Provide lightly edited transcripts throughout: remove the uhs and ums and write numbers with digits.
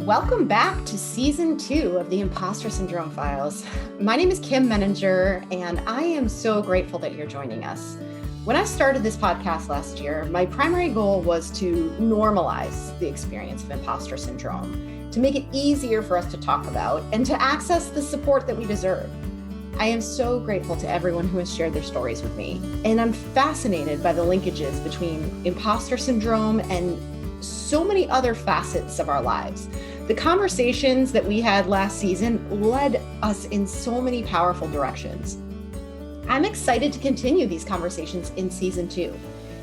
Welcome back to Season 2 of the Impostor Syndrome Files. My name is Kim Menninger, and I am so grateful that you're joining us. When I started this podcast last year, my primary goal was to normalize the experience of imposter syndrome, to make it easier for us to talk about, and to access the support that we deserve. I am so grateful to everyone who has shared their stories with me, and I'm fascinated by the linkages between imposter syndrome and so many other facets of our lives. The conversations that we had last season led us in so many powerful directions. I'm excited to continue these conversations in Season 2.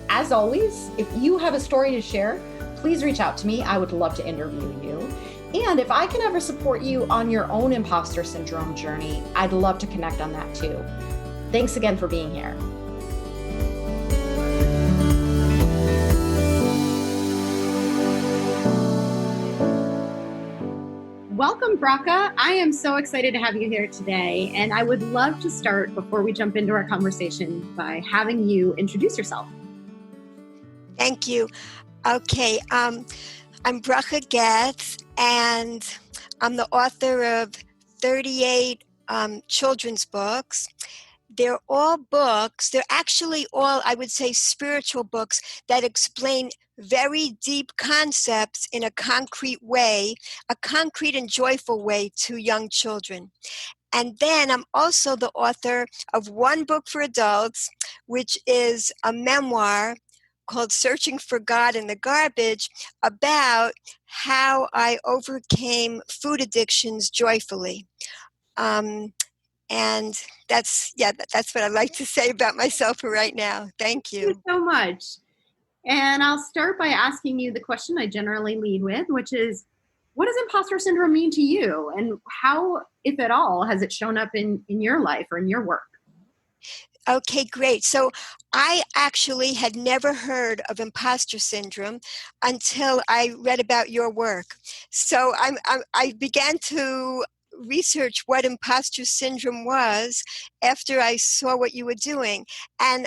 As always, if you have a story to share, please reach out to me. I would love to interview you. And if I can ever support you on your own imposter syndrome journey, I'd love to connect on that too. Thanks again for being here. Welcome, Bracha. I am so excited to have you here today. And I would love to start, before we jump into our conversation, by having you introduce yourself. Thank you. Okay, I'm Bracha Goetz, and I'm the author of 38 children's books. They're all books. They're actually all, I would say, spiritual books that explain very deep concepts in a concrete way, a concrete and joyful way to young children. And then I'm also the author of one book for adults, which is a memoir called Searching for God in the Garbage, about how I overcame food addictions joyfully. And that's what I'd like to say about myself for right now. Thank you. Thank you so much. And I'll start by asking you the question I generally lead with, which is, what does imposter syndrome mean to you? And how, if at all, has it shown up in your life or in your work? Okay, great. So I actually had never heard of imposter syndrome until I read about your work. So I began to research what imposter syndrome was after I saw what you were doing. And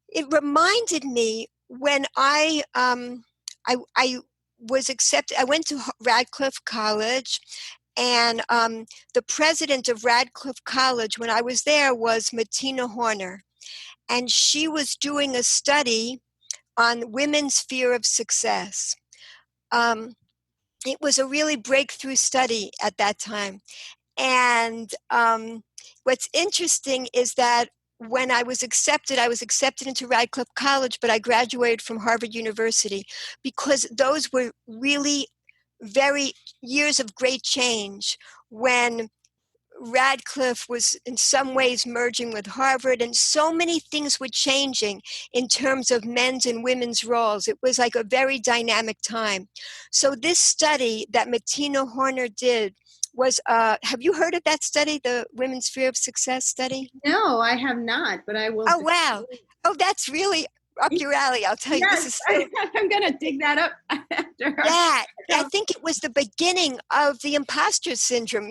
it reminded me when I was accepted. I went to Radcliffe College, and the president of Radcliffe College when I was there was Martina Horner, and she was doing a study on women's fear of success. It was a really breakthrough study at that time. And what's interesting is that when I was accepted into Radcliffe College, but I graduated from Harvard University, because those were really very years of great change when Radcliffe was in some ways merging with Harvard, and so many things were changing in terms of men's and women's roles. It was like a very dynamic time. So this study that Martina Horner did was, have you heard of that study, the Women's Fear of Success study? No, I have not, but I will. Oh, wow. Oh, that's really up your alley, I'll tell you. Yes, this is I'm going to dig that up after. Yeah, I think it was the beginning of the imposter syndrome,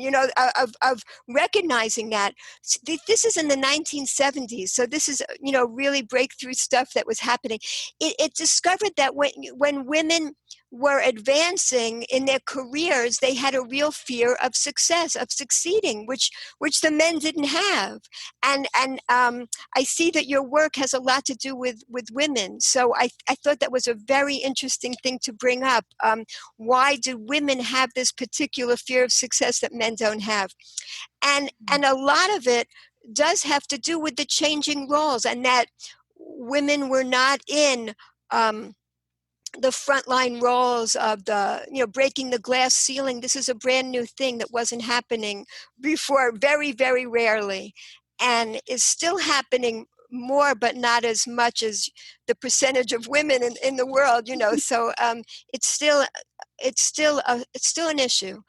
of recognizing that. This is in the 1970s, so this is, really breakthrough stuff that was happening. It discovered that when women were advancing in their careers, they had a real fear of success, of succeeding, which the men didn't have. And I see that your work has a lot to do with women. So I thought that was a very interesting thing to bring up. Why do women have this particular fear of success that men don't have? And a lot of it does have to do with the changing roles, and that women were not in the frontline roles of breaking the glass ceiling. This is a brand new thing that wasn't happening before, very, very rarely, and is still happening more, but not as much as the percentage of women in the world, so it's still an issue.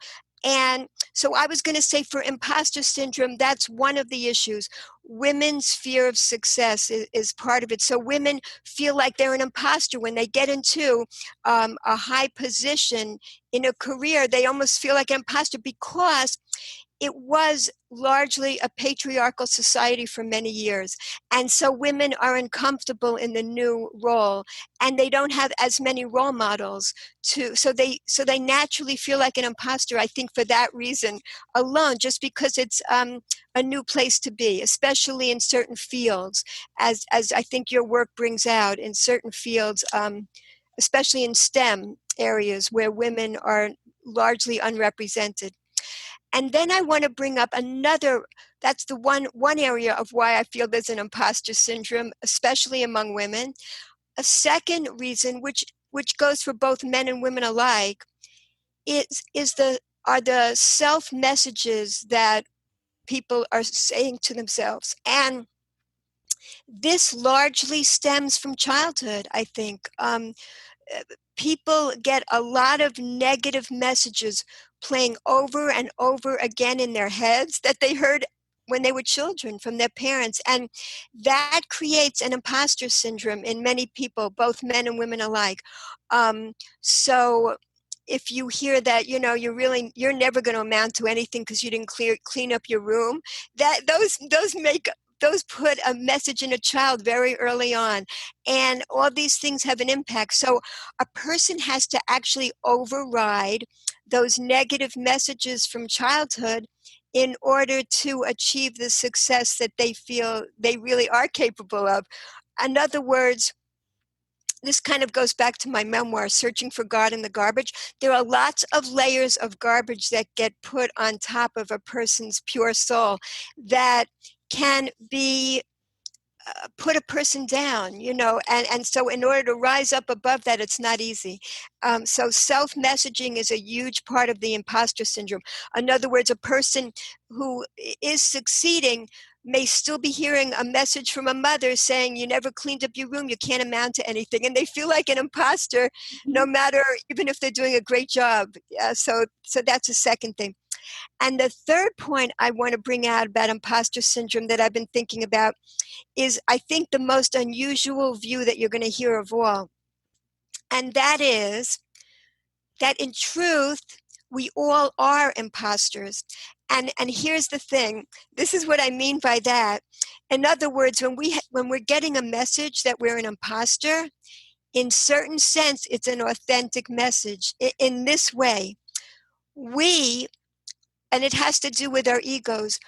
And so I was going to say, for imposter syndrome, that's one of the issues. Women's fear of success is part of it. So women feel like they're an imposter when they get into a high position in a career. They almost feel like an imposter because it was largely a patriarchal society for many years. And so women are uncomfortable in the new role, and they don't have as many role models so they naturally feel like an imposter, I think, for that reason alone, just because it's a new place to be, especially in certain fields, as I think your work brings out in certain fields, especially in STEM areas where women are largely unrepresented. And then I want to bring up another, that's the one area of why I feel there's an imposter syndrome, especially among women. A second reason, which goes for both men and women alike, are the self messages that people are saying to themselves. And this largely stems from childhood, I think. People get a lot of negative messages playing over and over again in their heads that they heard when they were children from their parents. And that creates an imposter syndrome in many people, both men and women alike. So if you hear that, you're never going to amount to anything because you didn't clean up your room, that those put a message in a child very early on, and all these things have an impact. So a person has to actually override those negative messages from childhood in order to achieve the success that they feel they really are capable of. In other words, this kind of goes back to my memoir, Searching for God in the Garbage. There are lots of layers of garbage that get put on top of a person's pure soul that can be put a person down, and so in order to rise up above that, it's not easy. So self-messaging is a huge part of the imposter syndrome. In other words, a person who is succeeding may still be hearing a message from a mother saying, you never cleaned up your room, you can't amount to anything. And they feel like an imposter, no matter, even if they're doing a great job. So that's a second thing. And the third point I want to bring out about imposter syndrome that I've been thinking about is, I think, the most unusual view that you're going to hear of all. And that is that in truth, we all are imposters. And here's the thing. This is what I mean by that. In other words, when we're getting a message that we're an imposter, in certain sense, it's an authentic message. In this way, and it has to do with our egos,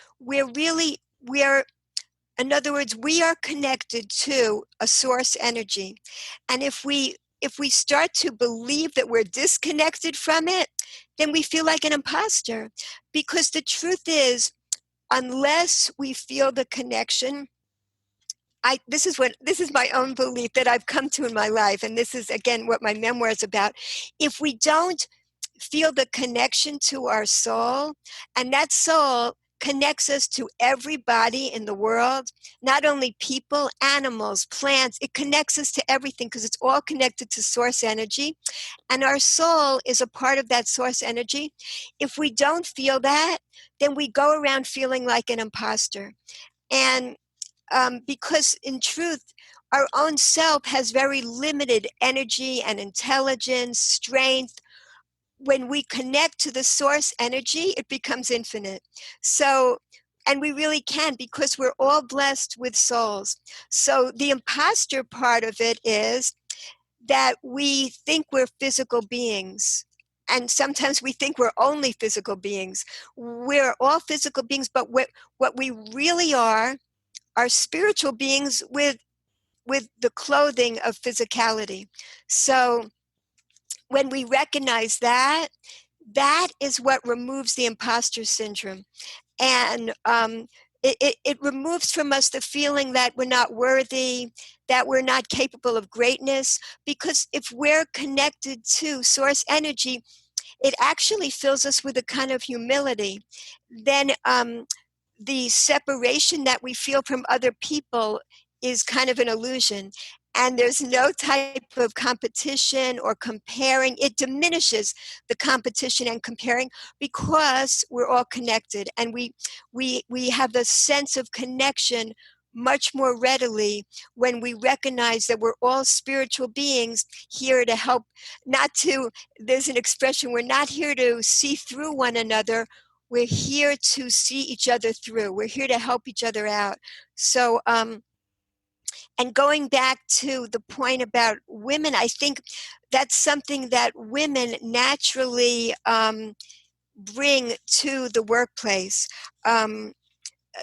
in other words, we are connected to a source energy. And if we start to believe that we're disconnected from it, then we feel like an imposter. Because the truth is, unless we feel the connection, this is my own belief that I've come to in my life, and this is again what my memoir is about. If we don't feel the connection to our soul, and that soul connects us to everybody in the world, not only people, animals, plants, it connects us to everything because it's all connected to source energy, and our soul is a part of that source energy. If we don't feel that, then we go around feeling like an imposter. And because in truth, our own self has very limited energy and intelligence, strength. When we connect to the source energy, it becomes infinite. So, and we really can, because we're all blessed with souls. So the imposter part of it is that we think we're physical beings. And sometimes we think we're only physical beings. We're all physical beings, but what we really are spiritual beings with the clothing of physicality. So when we recognize that, that is what removes the imposter syndrome. And it removes from us the feeling that we're not worthy, that we're not capable of greatness, because if we're connected to source energy, it actually fills us with a kind of humility. Then the separation that we feel from other people is kind of an illusion. And there's no type of competition or comparing. It diminishes the competition and comparing because we're all connected. And we have the sense of connection much more readily when we recognize that we're all spiritual beings here to help, there's an expression, we're not here to see through one another. we're here to see each other through. We're here to help each other out. So, and going back to the point about women, I think that's something that women naturally bring to the workplace.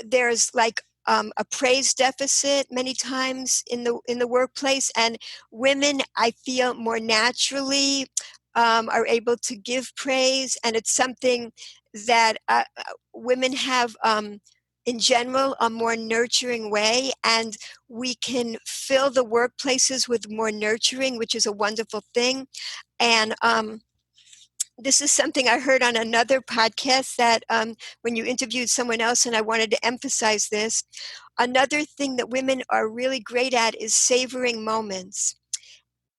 There's like a praise deficit many times in the workplace, and women, I feel, more naturally are able to give praise, and it's something that women have in general a more nurturing way, and we can fill the workplaces with more nurturing, which is a wonderful thing. And this is something I heard on another podcast that when you interviewed someone else, and I wanted to emphasize this. Another thing that women are really great at is savoring moments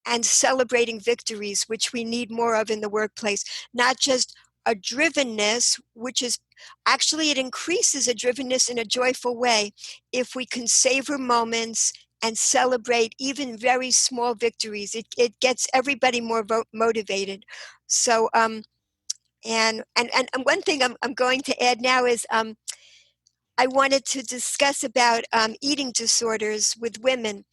and celebrating victories, which we need more of in the workplace. Not just a drivenness, which is actually, it increases a drivenness in a joyful way if we can savor moments and celebrate even very small victories. It gets everybody more motivated. So, and one thing I'm going to add now is I wanted to discuss about eating disorders with women.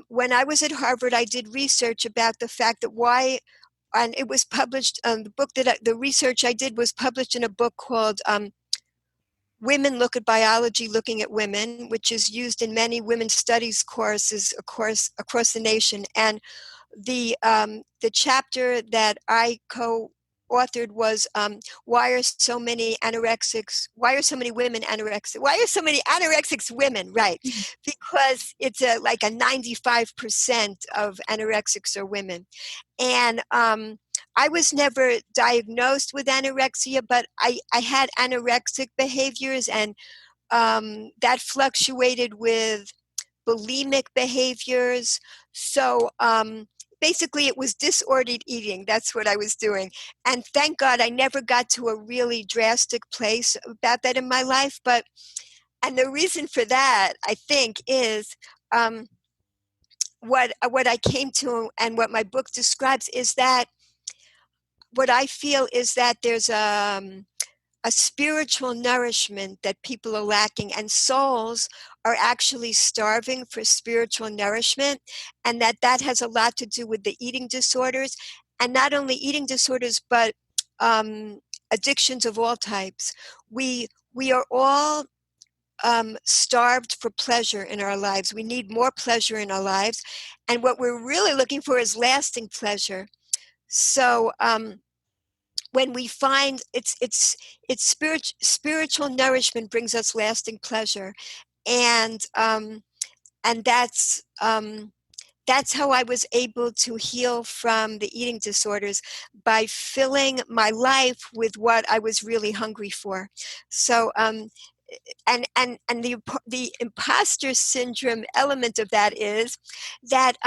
When I was at Harvard, I did research about the fact that why, and it was published. The research I did was published in a book called Women Look at Biology Looking at Women, which is used in many women's studies courses across the nation. And the chapter that I co-authored was why are so many women anorexic? Why are so many anorexics women? Right, because it's like a 95% of anorexics are women. And I was never diagnosed with anorexia, but I had anorexic behaviors, and that fluctuated with bulimic behaviors. So basically, it was disordered eating. That's what I was doing. And thank God I never got to a really drastic place about that in my life. And the reason for that, I think, is what I came to, and what my book describes is that what I feel is that there's a spiritual nourishment that people are lacking, and souls are actually starving for spiritual nourishment, and that has a lot to do with the eating disorders, and not only eating disorders, but addictions of all types. We are all starved for pleasure in our lives. We need more pleasure in our lives, and what we're really looking for is lasting pleasure. So when we find it's spiritual nourishment brings us lasting pleasure, and that's how I was able to heal from the eating disorders, by filling my life with what I was really hungry for. So and the imposter syndrome element of that is that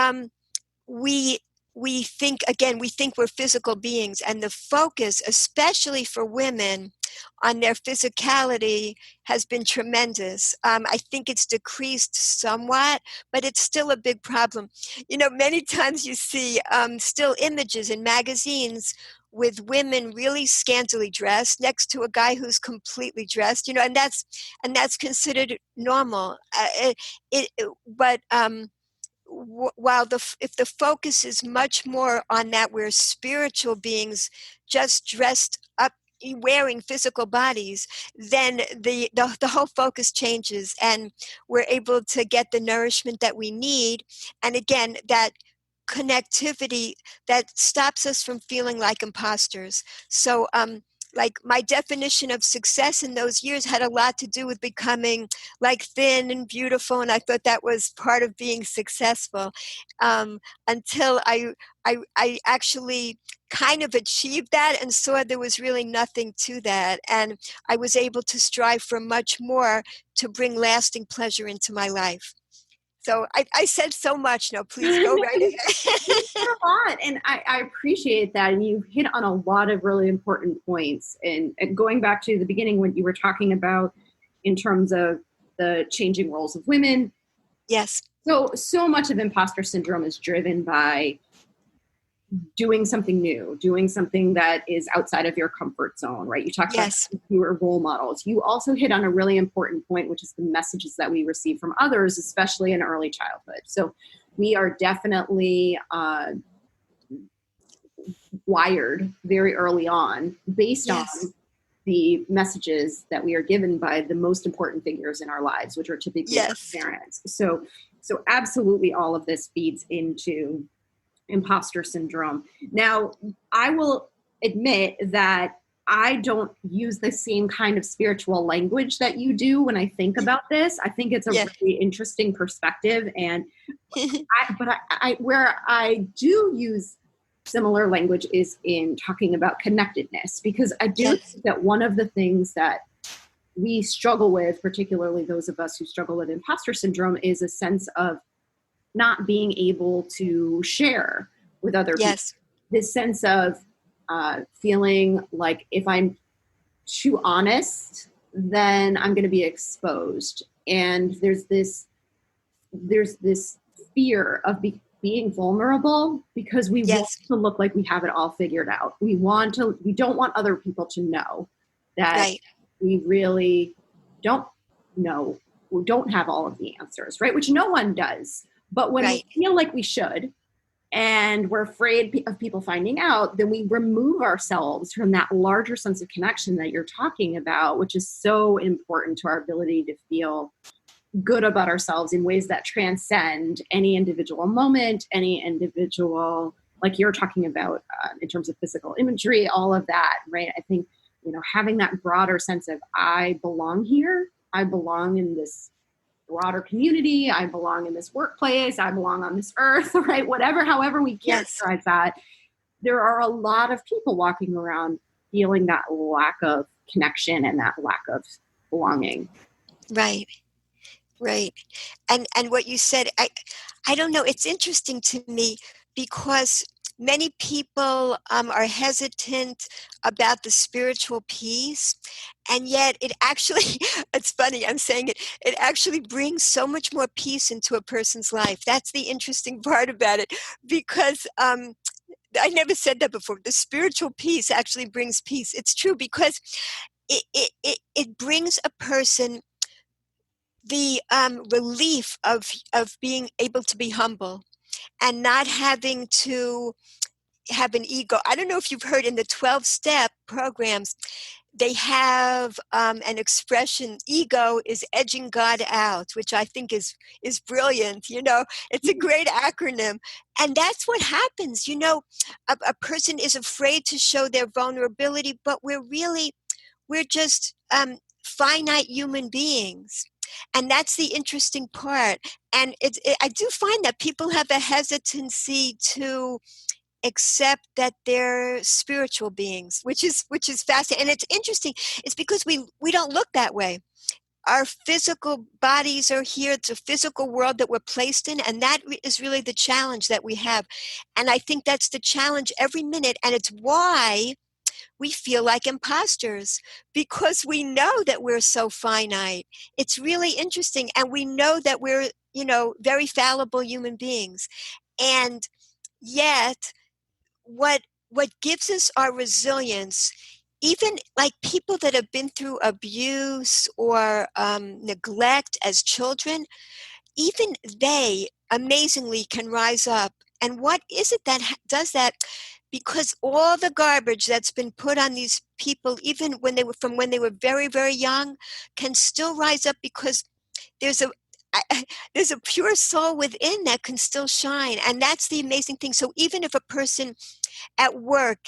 we we think we're physical beings, and the focus, especially for women, on their physicality has been tremendous. I think it's decreased somewhat, but it's still a big problem. Many times you see still images in magazines with women really scantily dressed next to a guy who's completely dressed, and that's considered normal. But while if the focus is much more on that we're spiritual beings just dressed up wearing physical bodies, then the whole focus changes, and we're able to get the nourishment that we need, and again, that connectivity that stops us from feeling like imposters. So like my definition of success in those years had a lot to do with becoming like thin and beautiful, and I thought that was part of being successful, until I actually kind of achieved that and saw there was really nothing to that, and I was able to strive for much more to bring lasting pleasure into my life. So I said so much. No, please go right ahead. You said a lot, and I appreciate that. And you hit on a lot of really important points. And going back to the beginning, when you were talking about in terms of the changing roles of women. Yes. So much of imposter syndrome is driven by doing something new, doing something that is outside of your comfort zone, right? You talked about Yes. fewer role models. You also hit on a really important point, which is the messages that we receive from others, especially in early childhood. So we are definitely wired very early on based on Yes. the messages that we are given by the most important figures in our lives, which are typically our Yes. parents. So absolutely all of this feeds into imposter syndrome. Now, I will admit that I don't use the same kind of spiritual language that you do when I think about this. I think it's a Yeah. really interesting perspective, and where I do use similar language is in talking about connectedness, because I do Yes. think that one of the things that we struggle with, particularly those of us who struggle with imposter syndrome, is a sense of not being able to share with other people. Yes. This sense of feeling like if I'm too honest, then I'm going to be exposed. And there's this fear of being vulnerable, because we want Yes. to look like we have it all figured out. We don't want other people to know that Right. we really don't know, we don't have all of the answers, right? Which no one does. But when Right. we feel like we should, and we're afraid of people finding out, then we remove ourselves from that larger sense of connection that you're talking about, which is so important to our ability to feel good about ourselves in ways that transcend any individual moment, any individual, like you're talking about in terms of physical imagery, all of that, right? I think, having that broader sense of I belong here, I belong in this broader community, I belong in this workplace, I belong on this earth, right? However we Yes. characterize that, there are a lot of people walking around feeling that lack of connection and that lack of belonging. Right. Right. And what you said, I don't know, it's interesting to me because many people are hesitant about the spiritual piece, and yet it actually it's funny I'm saying it actually brings so much more peace into a person's life. That's the interesting part about it, because I never said that before. The spiritual piece actually brings peace. It's true, because it brings a person the relief of being able to be humble and not having to have an ego. I don't know if you've heard in the 12-step programs, they have an expression, ego is edging God out, which I think is brilliant. It's a great acronym. And that's what happens. A person is afraid to show their vulnerability, but we're just finite human beings. And that's the interesting part. And I do find that people have a hesitancy to accept that they're spiritual beings, which is fascinating. And it's interesting. It's because we don't look that way. Our physical bodies are here. It's a physical world that we're placed in, and that is really the challenge that we have. And I think that's the challenge every minute, and it's why we feel like imposters, because we know that we're so finite. It's really interesting. And we know that we're, very fallible human beings. And yet, what gives us our resilience, even like people that have been through abuse or neglect as children, even they amazingly can rise up. And what is it that does that? Because all the garbage that's been put on these people, even when they were very, very young, can still rise up, because there's a there's a pure soul within that can still shine. And that's the amazing thing. So even if a person at work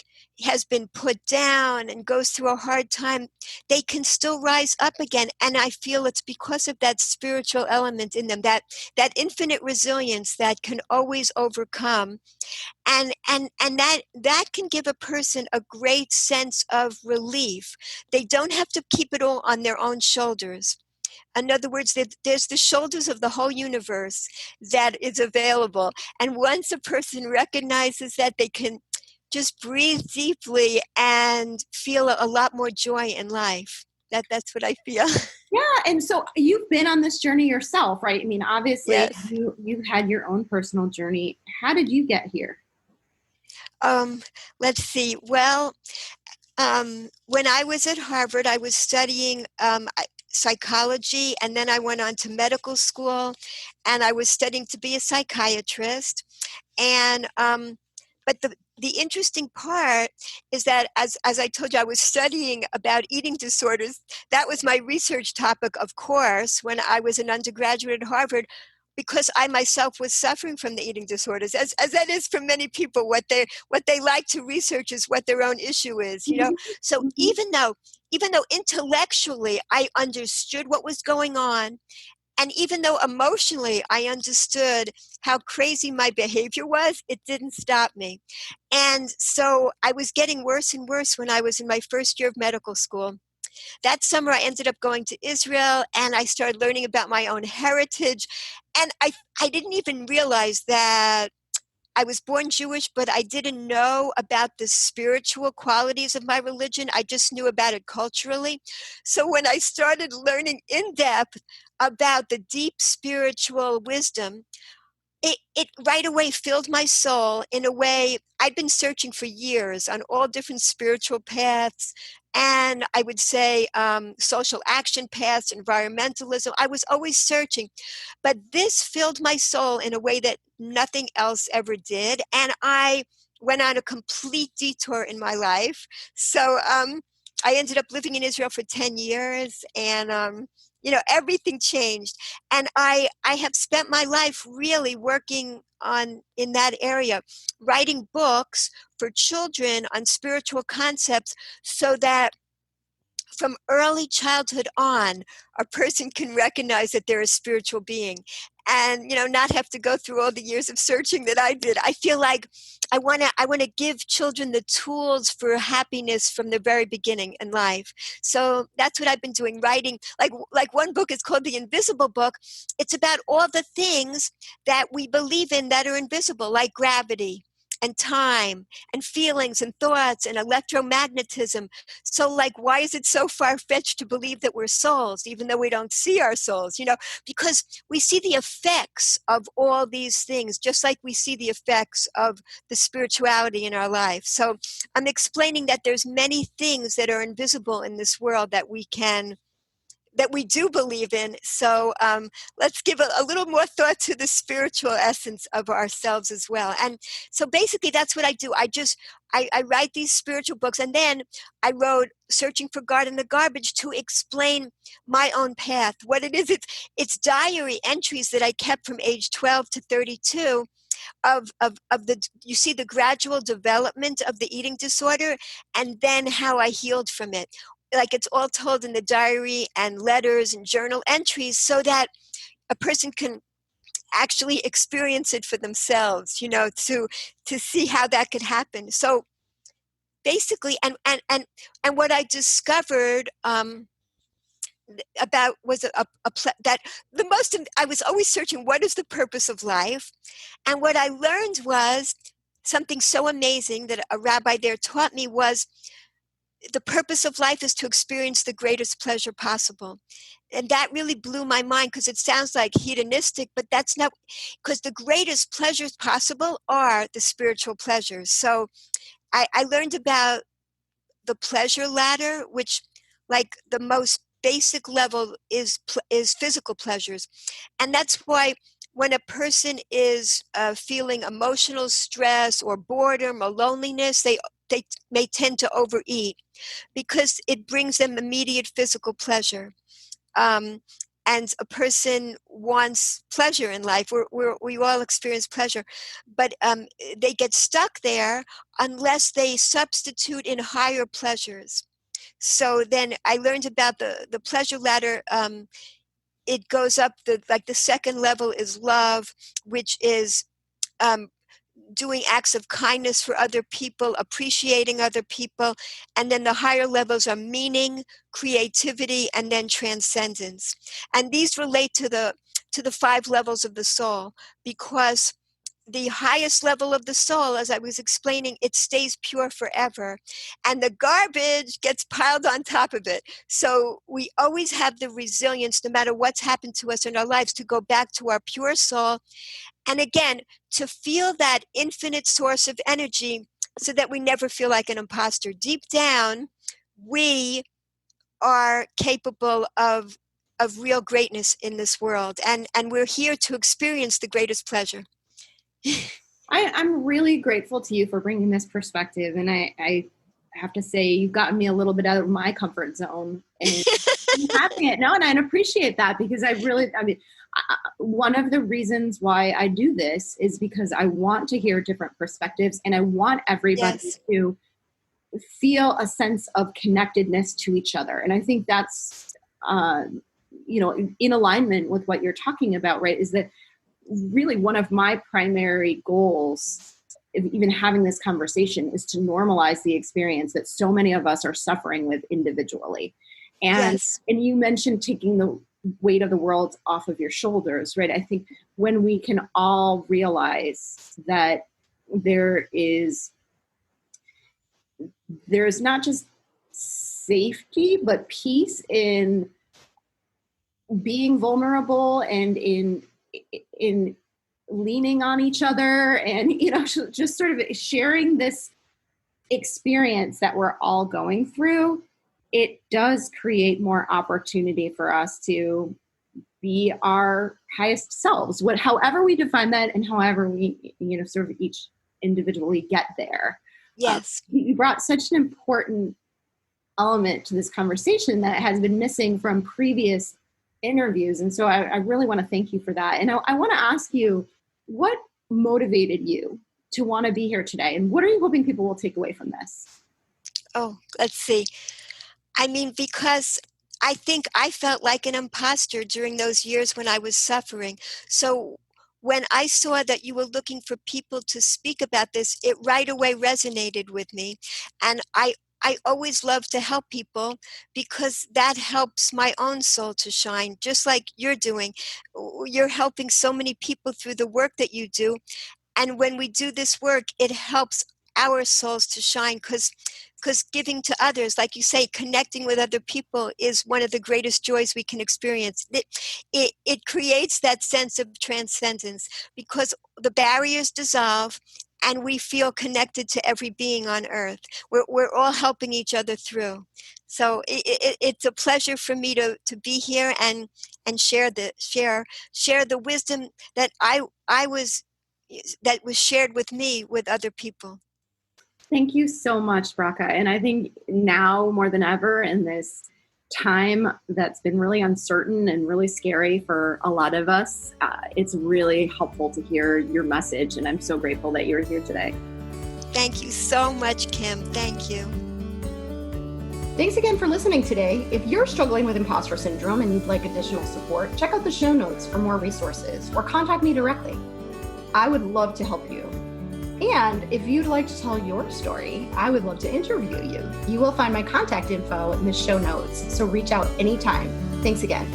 has been put down and goes through a hard time, they can still rise up again. And I feel it's because of that spiritual element in them, that infinite resilience that can always overcome. And that can give a person a great sense of relief. They don't have to keep it all on their own shoulders. In other words, there's the shoulders of the whole universe that is available. And once a person recognizes that, they can just breathe deeply and feel a lot more joy in life. That's what I feel. Yeah, and so you've been on this journey yourself, right? I mean, obviously Yes. you've had your own personal journey. How did you get here? Um, let's see. Well, when I was at Harvard, I was studying psychology, and then I went on to medical school, and I was studying to be a psychiatrist. And but the interesting part is that as I told you, I was studying about eating disorders. That was my research topic, of course, when I was an undergraduate at Harvard, because I myself was suffering from the eating disorders, as that is for many people. What they like to research is what their own issue is, you know. So even though intellectually I understood what was going on, and even though emotionally I understood how crazy my behavior was, it didn't stop me. And so I was getting worse and worse when I was in my first year of medical school. That summer, I ended up going to Israel, and I started learning about my own heritage. And I didn't even realize that I was born Jewish, but I didn't know about the spiritual qualities of my religion. I just knew about it culturally. So when I started learning in depth about the deep spiritual wisdom, it right away filled my soul in a way. I'd been searching for years on all different spiritual paths, and I would say social action paths, environmentalism. I was always searching, but this filled my soul in a way that nothing else ever did. And I went on a complete detour in my life. So I ended up living in Israel for 10 years, and everything changed. And I have spent my life really working on in that area, writing books for children on spiritual concepts, so that from early childhood on, a person can recognize that they're a spiritual being, and not have to go through all the years of searching that I did. I feel like I want to give children the tools for happiness from the very beginning in life. So that's what I've been doing, writing. Like one book is called The Invisible Book. It's about all the things that we believe in that are invisible, like gravity and time and feelings and thoughts and electromagnetism. So, like, why is it so far-fetched to believe that we're souls, even though we don't see our souls? Because we see the effects of all these things, just like we see the effects of the spirituality in our life. So I'm explaining that there's many things that are invisible in this world that we do believe in. So let's give a little more thought to the spiritual essence of ourselves as well. And so basically that's what I do. I write these spiritual books, and then I wrote Searching for God in the Garbage to explain my own path, what it is. It's diary entries that I kept from age 12 to 32 of you see the gradual development of the eating disorder, and then how I healed from it. Like, it's all told in the diary and letters and journal entries, so that a person can actually experience it for themselves, to see how that could happen. So basically, and what I discovered about was that the most, I was always searching, what is the purpose of life? And what I learned was something so amazing that a rabbi there taught me was, the purpose of life is to experience the greatest pleasure possible. And that really blew my mind, because it sounds like hedonistic, but that's not, because the greatest pleasures possible are the spiritual pleasures. So I learned about the pleasure ladder, which, like, the most basic level is physical pleasures. And that's why when a person is feeling emotional stress or boredom or loneliness, they may tend to overeat, because it brings them immediate physical pleasure. And a person wants pleasure in life. We all experience pleasure, but they get stuck there unless they substitute in higher pleasures. So then I learned about the pleasure ladder. It goes up, the second level is love, which is doing acts of kindness for other people, appreciating other people. And then the higher levels are meaning, creativity, and then transcendence. And these relate to the 5 levels of the soul, because the highest level of the soul, as I was explaining, it stays pure forever. And the garbage gets piled on top of it. So we always have the resilience, no matter what's happened to us in our lives, to go back to our pure soul. And again, to feel that infinite source of energy so that we never feel like an imposter. Deep down, we are capable of real greatness in this world, and we're here to experience the greatest pleasure. I'm really grateful to you for bringing this perspective, and I have to say you've gotten me a little bit out of my comfort zone, and having it. No, and I appreciate that, because one of the reasons why I do this is because I want to hear different perspectives, and I want everybody to feel a sense of connectedness to each other. And I think that's, in alignment with what you're talking about, right, is that really one of my primary goals of even having this conversation is to normalize the experience that so many of us are suffering with individually. And and you mentioned taking the weight of the world off of your shoulders, right? I think when we can all realize that there is not just safety, but peace in being vulnerable and in leaning on each other, and, just sort of sharing this experience that we're all going through, it does create more opportunity for us to be our highest selves, however we define that, and however we, sort of each individually get there. Yes. You brought such an important element to this conversation that has been missing from previous interviews. And so I really want to thank you for that. And I want to ask you, what motivated you to want to be here today? And what are you hoping people will take away from this? Oh, let's see. Because I think I felt like an imposter during those years when I was suffering. So when I saw that you were looking for people to speak about this, it right away resonated with me. And I always love to help people, because that helps my own soul to shine, just like you're doing. You're helping so many people through the work that you do. And when we do this work, it helps our souls to shine, because giving to others, like you say, connecting with other people is one of the greatest joys we can experience. It creates that sense of transcendence, because the barriers dissolve and we feel connected to every being on earth. We're all helping each other through. So it's a pleasure for me to be here and share the wisdom that that was shared with me with other people. Thank you so much, Bracha. And I think now more than ever, in this time that's been really uncertain and really scary for a lot of us, it's really helpful to hear your message. And I'm so grateful that you're here today. Thank you so much, Kim. Thank you. Thanks again for listening today. If you're struggling with imposter syndrome and you'd like additional support, check out the show notes for more resources or contact me directly. I would love to help you. And if you'd like to tell your story, I would love to interview you. You will find my contact info in the show notes, so reach out anytime. Thanks again.